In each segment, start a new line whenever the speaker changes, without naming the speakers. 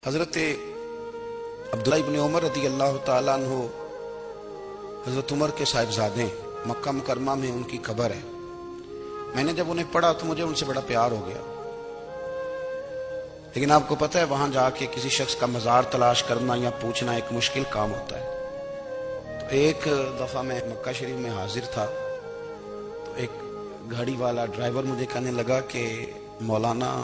حضرت عبداللہ ابن عمر رضی اللہ تعالیٰ عنہ حضرت عمر کے صاحبزادے، مکہ مکرمہ میں ان کی قبر ہے۔ میں نے جب انہیں پڑھا تو مجھے ان سے بڑا پیار ہو گیا، لیکن آپ کو پتہ ہے وہاں جا کے کسی شخص کا مزار تلاش کرنا یا پوچھنا ایک مشکل کام ہوتا ہے۔ تو ایک دفعہ میں مکہ شریف میں حاضر تھا، تو ایک گاڑی والا ڈرائیور مجھے کہنے لگا کہ مولانا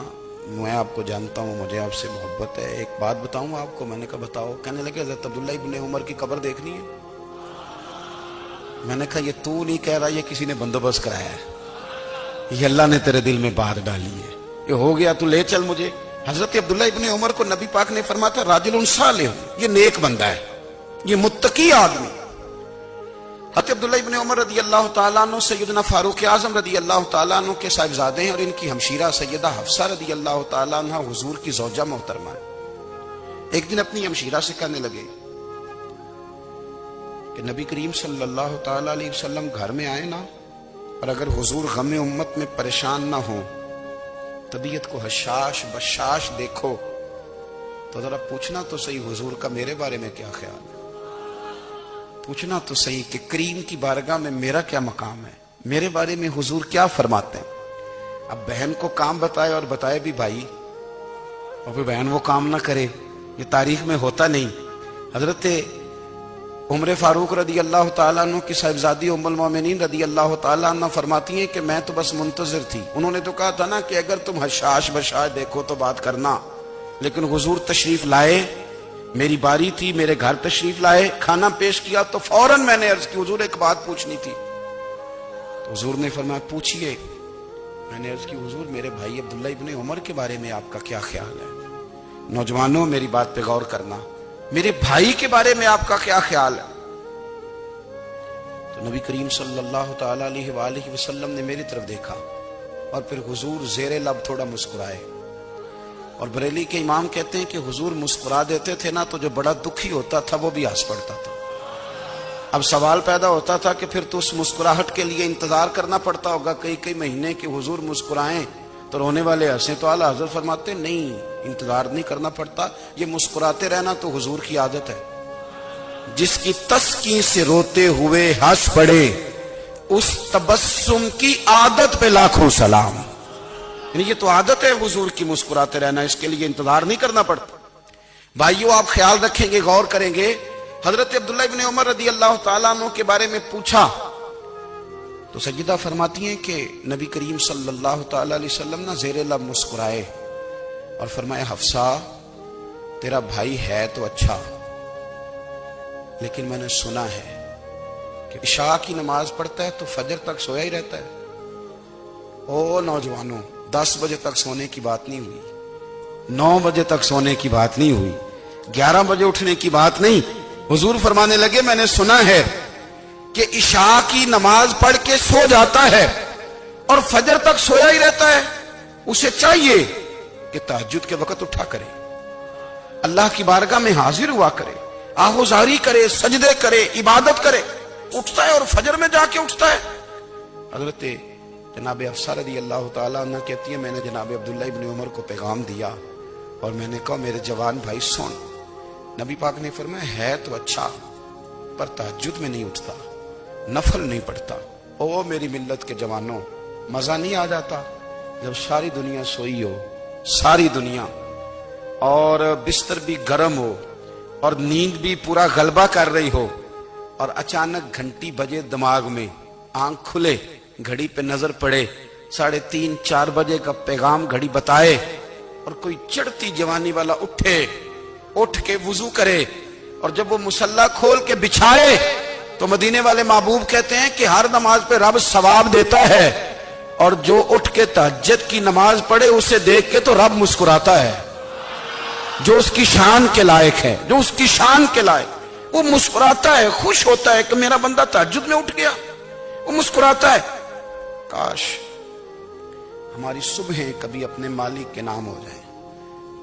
میں آپ کو جانتا ہوں، مجھے آپ سے محبت ہے، ایک بات بتاؤں آپ کو؟ میں نے کہا بتاؤ۔ کہنے لگے حضرت عبداللہ ابن عمر کی قبر دیکھنی ہے۔ میں نے کہا یہ تو نہیں کہہ رہا، یہ کسی نے بندوبست کرایا ہے، یہ اللہ نے تیرے دل میں بات ڈالی ہے، یہ ہو گیا تو لے چل مجھے۔ حضرت عبداللہ ابن عمر کو نبی پاک نے فرمایا تھا راجل صالح، یہ نیک بندہ ہے، یہ متقی آدمی۔ حضرت عبداللہ ابن عمر رضی اللہ تعالیٰ عنہ سیدنا فاروق اعظم رضی اللہ تعالیٰ عنہ کے صاحبزادے ہیں، اور ان کی ہمشیرہ سیدہ حفصہ رضی اللہ تعالیٰ عنہ حضور کی زوجہ محترمہ ہے۔ ایک دن اپنی ہمشیرہ سے کہنے لگے کہ نبی کریم صلی اللہ تعالیٰ علیہ وسلم گھر میں آئے نا، اور اگر حضور غم امت میں پریشان نہ ہوں، طبیعت کو حشاش بشاش دیکھو، تو ذرا پوچھنا تو صحیح حضور کا میرے بارے میں کیا خیال ہے، پوچھنا تو صحیح کہ کریم کی بارگاہ میں میرا کیا مقام ہے، میرے بارے میں حضور کیا فرماتے ہیں۔ اب بہن کو کام بتائے، اور بتائے بھی بھائی، اور پھر بہن وہ کام نہ کرے، یہ تاریخ میں ہوتا نہیں۔ حضرت عمر فاروق رضی اللہ تعالیٰ عنہ کی صاحبزادی ام المومنین رضی اللہ تعالیٰ عنہ فرماتی ہیں کہ میں تو بس منتظر تھی، انہوں نے تو کہا تھا نا کہ اگر تم حشاش بشاش دیکھو تو بات کرنا، لیکن حضور تشریف لائے، میری باری تھی، میرے گھر تشریف لائے، کھانا پیش کیا تو فوراً میں نے عرض کی حضور ایک بات پوچھنی تھی۔ تو حضور نے فرمایا پوچھئے۔ میں نے عرض کی حضور میرے بھائی عبداللہ ابن عمر کے بارے میں آپ کا کیا خیال ہے؟ نوجوانوں میری بات پہ غور کرنا، میرے بھائی کے بارے میں آپ کا کیا خیال ہے؟ تو نبی کریم صلی اللہ تعالیٰ علیہ وآلہ وسلم نے میری طرف دیکھا، اور پھر حضور زیر لب تھوڑا مسکرائے، اور بریلی کے امام کہتے ہیں کہ حضور مسکرا دیتے تھے نا تو جو بڑا دکھی ہوتا تھا وہ بھی ہنس پڑتا تھا۔ اب سوال پیدا ہوتا تھا کہ پھر تو اس مسکراہٹ کے لیے انتظار کرنا پڑتا ہوگا کئی مہینے کہ حضور مسکرائیں تو رونے والے ہنسیں، تو اعلیٰ حضرت فرماتے نہیں، انتظار نہیں کرنا پڑتا، یہ مسکراتے رہنا تو حضور کی عادت ہے۔ جس کی تسکین سے روتے ہوئے ہنس پڑے، اس تبسم کی عادت پہ لاکھوں سلام۔ یعنی یہ تو عادت ہے حضور کی مسکراتے رہنا، اس کے لیے انتظار نہیں کرنا پڑتا۔ بھائیو آپ خیال رکھیں گے، غور کریں گے، حضرت عبداللہ ابن عمر رضی اللہ تعالیٰ عنہ کے بارے میں پوچھا تو سیدہ فرماتی ہیں کہ نبی کریم صلی اللہ تعالیٰ علیہ وسلم نہ زیر لب مسکرائے اور فرمایا حفصہ تیرا بھائی ہے تو اچھا، لیکن میں نے سنا ہے کہ عشاء کی نماز پڑھتا ہے تو فجر تک سویا ہی رہتا ہے۔ او نوجوانوں، 10 بجے تک سونے کی بات نہیں ہوئی، 9 بجے تک سونے کی بات نہیں ہوئی، 11 بجے اٹھنے کی بات نہیں۔ حضور فرمانے لگے میں نے سنا ہے کہ عشاء کی نماز پڑھ کے سو جاتا ہے اور فجر تک سویا ہی رہتا ہے، اسے چاہیے کہ تہجد کے وقت اٹھا کرے، اللہ کی بارگاہ میں حاضر ہوا کرے، آہوزاری کرے، سجدے کرے، عبادت کرے، اٹھتا ہے اور فجر میں جا کے اٹھتا ہے۔ حضرت جناب حفصہ رضی اللہ تعالیٰ عنہ کہتی ہے میں نے جناب عبداللہ ابن عمر کو پیغام دیا اور میں نے کہا میرے جوان بھائی سن، نبی پاک نے فرمایا ہے تو اچھا پر تہجد میں نہیں اٹھتا، نفل نہیں پڑھتا۔ او میری ملت کے جوانوں، مزہ نہیں آ جاتا جب ساری دنیا سوئی ہو، ساری دنیا، اور بستر بھی گرم ہو اور نیند بھی پورا غلبہ کر رہی ہو، اور اچانک گھنٹی بجے دماغ میں، آنکھ کھلے، گھڑی پہ نظر پڑے، 3:30 4 بجے کا پیغام گھڑی بتائے، اور کوئی چڑھتی جوانی والا اٹھ کے وضو کرے، اور جب وہ مصلی کھول کے بچھائے تو مدینے والے محبوب کہتے ہیں کہ ہر نماز پہ رب ثواب دیتا ہے، اور جو اٹھ کے تہجد کی نماز پڑھے اسے دیکھ کے تو رب مسکراتا ہے، جو اس کی شان کے لائق ہے، جو اس کی شان کے لائق، وہ مسکراتا ہے، خوش ہوتا ہے کہ میرا بندہ تہجد میں اٹھ گیا، وہ مسکراتا ہے۔ کاش ہماری صبحیں کبھی اپنے مالک کے نام ہو جائیں،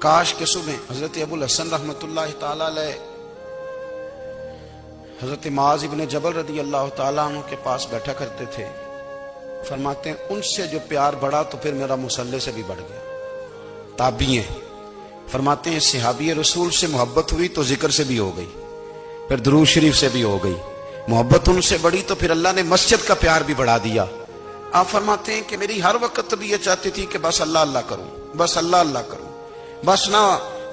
کاش کے صبح۔ حضرت ابو الحسن رحمت اللہ تعالیٰ علیہ حضرت معاذ ابن جبل رضی اللہ تعالیٰ عنہ کے پاس بیٹھا کرتے تھے، فرماتے ہیں ان سے جو پیار بڑھا تو پھر میرا مصلی سے بھی بڑھ گیا۔ تابعی ہیں، فرماتے ہیں صحابی رسول سے محبت ہوئی تو ذکر سے بھی ہو گئی، پھر درود شریف سے بھی ہو گئی، محبت ان سے بڑی تو پھر اللہ نے مسجد کا پیار بھی بڑھا دیا۔ آپ فرماتے ہیں کہ میری ہر وقت طبیعت چاہتی تھی کہ بس اللہ اللہ کروں، بس اللہ اللہ کروں، بس نہ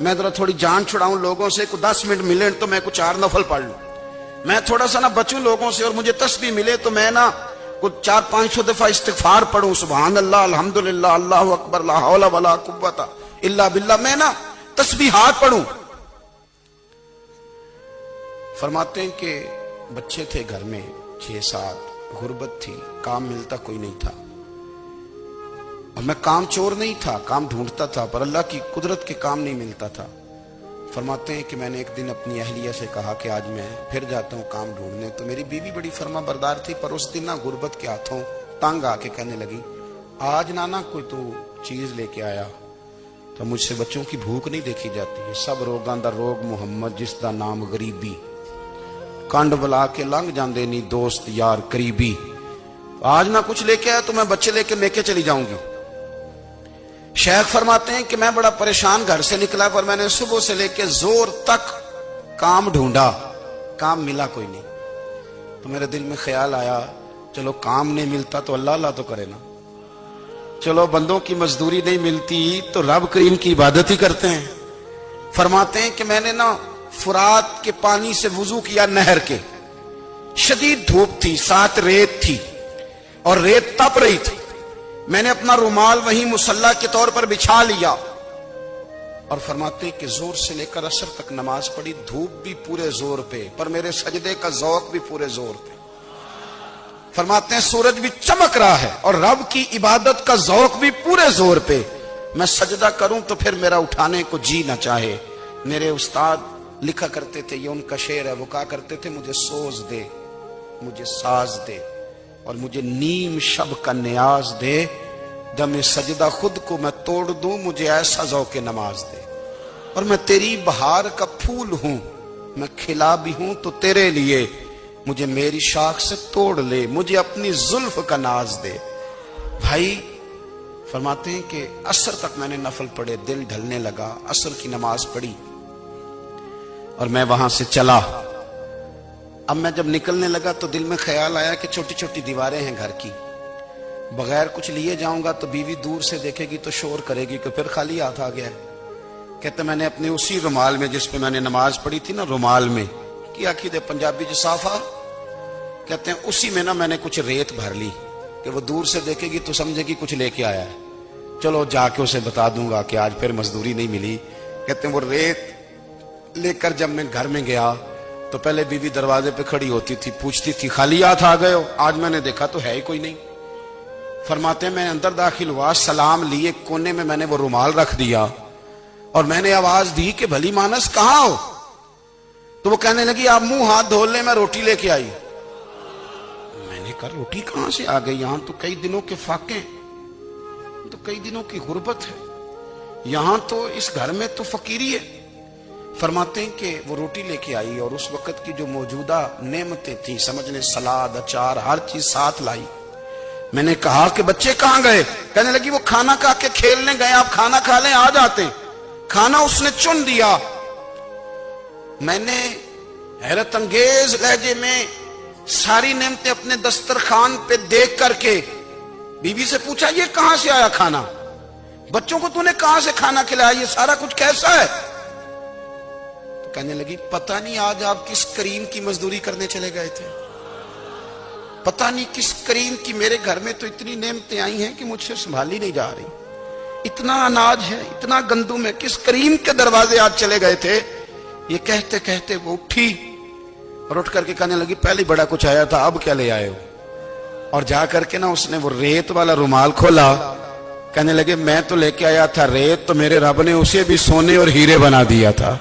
میں ذرا تھوڑی جان چھڑاؤں لوگوں سے، کوئی 10 منٹ ملے تو میں کچھ 4 نفل پڑھ لوں، میں تھوڑا سا نہ بچوں لوگوں سے، اور مجھے تسبیح ملے تو میں نہ کچھ 400-500 دفعہ استغفار پڑھوں، سبحان اللہ، الحمدللہ، اللہ اکبر، لا حول ولا قوت الا باللہ، میں نہ تسبیحات پڑھوں۔ فرماتے ہیں کہ بچے تھے گھر میں 6-7، غربت تھی، کام ملتا کوئی نہیں تھا، اور میں کام چور نہیں تھا، کام ڈھونڈتا تھا، پر اللہ کی قدرت کے کام نہیں ملتا تھا۔ فرماتے ہیں کہ میں نے ایک دن اپنی اہلیہ سے کہا کہ آج میں پھر جاتا ہوں کام ڈھونڈنے، تو میری بیوی بڑی فرما بردار تھی، پر اس دن نہ غربت کے ہاتھوں تنگ آ کے کہنے لگی آج نانا کوئی تو چیز لے کے آیا، تو مجھ سے بچوں کی بھوک نہیں دیکھی جاتی ہے، سب روگاں دا روگ محمد جس دا نام غریبی، کنڈ بلا کے لنگ جاندے نہیں دوست یار قریبی، آج نہ کچھ لے کے آیا تو میں بچے لے کے میکے چلی جاؤں گی۔ شیخ فرماتے ہیں کہ میں بڑا پریشان گھر سے نکلا، پر میں نے صبح سے لے کے زور تک کام ڈھونڈا، کام ملا کوئی نہیں، تو میرے دل میں خیال آیا چلو کام نہیں ملتا تو اللہ اللہ تو کرے نا، چلو بندوں کی مزدوری نہیں ملتی تو رب کریم کی عبادت ہی کرتے ہیں۔ فرماتے ہیں کہ میں نے نا فرات کے پانی سے وضو کیا، نہر کے، شدید دھوپ تھی، ساتھ ریت تھی اور ریت تپ رہی تھی، میں نے اپنا رومال وہیں مصلی کے طور پر بچھا لیا، اور فرماتے ہیں کہ زور سے لے کر عصر تک نماز پڑھی، دھوپ بھی پورے زور پہ، پر میرے سجدے کا ذوق بھی پورے زور پہ۔ فرماتے ہیں سورج بھی چمک رہا ہے اور رب کی عبادت کا ذوق بھی پورے زور پہ، میں سجدہ کروں تو پھر میرا اٹھانے کو جی نہ چاہے۔ میرے استاد لکھا کرتے تھے، یہ ان کا شعر ہے، وہ کہا کرتے تھے مجھے سوز دے، مجھے ساز دے، اور مجھے نیم شب کا نیاز دے، دم سجدہ خود کو میں توڑ دوں، مجھے ایسا ذوق نماز دے، اور میں تیری بہار کا پھول ہوں، میں کھلا بھی ہوں تو تیرے لیے، مجھے میری شاخ سے توڑ لے، مجھے اپنی زلف کا ناز دے۔ بھائی فرماتے ہیں کہ عصر تک میں نے نفل پڑھے، دل ڈھلنے لگا، عصر کی نماز پڑھی اور میں وہاں سے چلا۔ اب میں جب نکلنے لگا تو دل میں خیال آیا کہ چھوٹی چھوٹی دیواریں ہیں گھر کی، بغیر کچھ لیے جاؤں گا تو بیوی دور سے دیکھے گی تو شور کرے گی کہ پھر خالی ہاتھ آ گیا۔ کہتے میں نے اپنے اسی رومال میں جس پہ میں نے نماز پڑھی تھی نا، رومال میں کیا عقیدے پنجابی جسافہ کہتے ہیں، اسی میں نا میں نے کچھ ریت بھر لی کہ وہ دور سے دیکھے گی تو سمجھے گی کچھ لے کے آیا ہے، چلو جا کے اسے بتا دوں گا کہ آج پھر مزدوری نہیں ملی۔ کہتے ہیں وہ ریت لے کر جب میں گھر میں گیا تو پہلے بیوی دروازے پہ کھڑی ہوتی تھی، پوچھتی تھی خالی ہاتھ آ گئے ہو؟ آج میں نے دیکھا تو ہے ہی کوئی نہیں۔ فرماتے ہیں میں اندر داخل ہوا، سلام لیے، کونے میں میں نے وہ رومال رکھ دیا اور میں نے آواز دی کہ بھلی مانس کہاں ہو؟ تو وہ کہنے لگی آپ منہ ہاتھ دھو لیں، میں روٹی لے کے آئی۔ میں نے کہا روٹی کہاں سے آ گئی؟ یہاں تو کئی دنوں کے فاقے، تو کئی دنوں کی غربت ہے، یہاں تو اس گھر میں تو فقیری ہے۔ فرماتے ہیں کہ وہ روٹی لے کے آئی اور اس وقت کی جو موجودہ نعمتیں تھیں، سمجھ لیں سلاد، اچار، ہر چیز ساتھ لائی۔ میں نے کہا کہ بچے کہاں گئے؟ کہنے لگی وہ کھانا کھا کے کھیلنے گئے، آپ کھانا کھا لیں آ جاتے ہیں۔ کھانا اس نے چن دیا۔ میں نے حیرت انگیز لہجے میں ساری نعمتیں اپنے دسترخوان پہ دیکھ کر کے بیوی سے پوچھا یہ کہاں سے آیا کھانا؟ بچوں کو تو نے کہاں سے کھانا کھلایا؟ یہ سارا کچھ کیسا ہے؟ تو کہنے لگی پتہ نہیں آج آپ کس کریم کی مزدوری کرنے چلے گئے تھے، پتہ نہیں کس کریم کی، میرے گھر میں تو اتنی نعمتیں آئی ہیں کہ مجھ سے سنبھالی نہیں جا رہی، اتنا اناج ہے، اتنا گندم ہے، کس کریم کے دروازے آج چلے گئے تھے؟ یہ کہتے کہتے وہ اٹھی اور اٹھ کر کے کہنے لگی پہلے بڑا کچھ آیا تھا، اب کیا لے آئے ہو؟ اور جا کر کے نا اس نے وہ ریت والا رومال کھولا، کہنے لگے میں تو لے کے آیا تھا ریت، تو میرے رب نے اسے بھی سونے اور ہیرے بنا دیا تھا۔